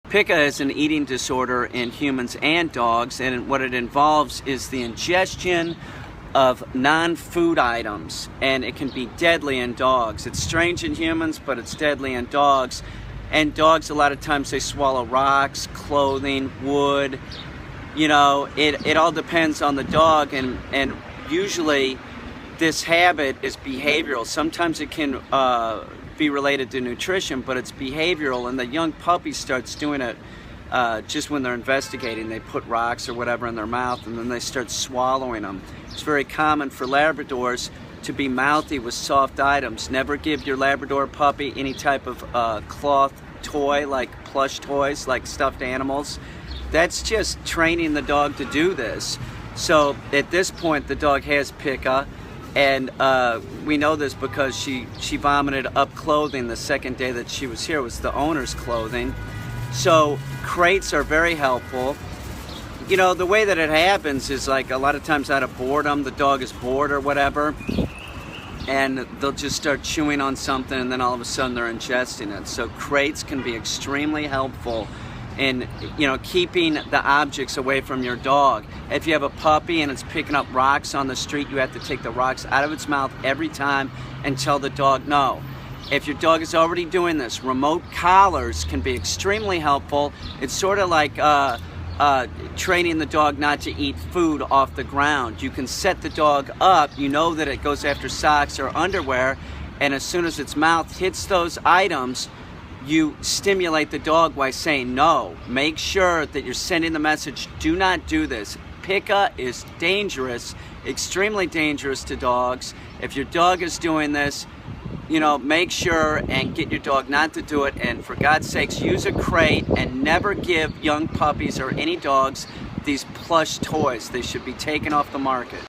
Pica is an eating disorder in humans and dogs, and what it involves is the ingestion of non-food items, and it can be deadly in dogs. It's strange in humans, but it's deadly in dogs. And dogs, a lot of times, they swallow rocks, clothing, wood. You know, it all depends on the dog, and usually this habit is behavioral. Sometimes it can be related to nutrition, but it's behavioral, and the young puppy starts doing it just when they're investigating. They put rocks or whatever in their mouth, and then they start swallowing them. It's very common for Labradors to be mouthy with soft items. Never give your Labrador puppy any type of cloth toy, like plush toys, like stuffed animals. That's just training the dog to do this. So at this point, the dog has Pica, and we know this because she vomited up clothing the second day that she was here. It was the owner's clothing. So crates are very helpful. You know, the way that it happens is, like, a lot of times out of boredom, the dog is bored or whatever, and they'll just start chewing on something, and then all of a sudden they're ingesting it. So crates can be extremely helpful in, you know, keeping the objects away from your dog. If you have a puppy and it's picking up rocks on the street, you have to take the rocks out of its mouth every time and tell the dog no. If your dog is already doing this, remote collars can be extremely helpful. It's sort of like training the dog not to eat food off the ground. You can set the dog up, you know that it goes after socks or underwear, and as soon as its mouth hits those items, you stimulate the dog by saying no. Make sure that you're sending the message, do not do this. Pica is dangerous, extremely dangerous to dogs. If your dog is doing this, you know, make sure and get your dog not to do it, and for God's sakes, use a crate and never give young puppies or any dogs these plush toys. They should be taken off the market.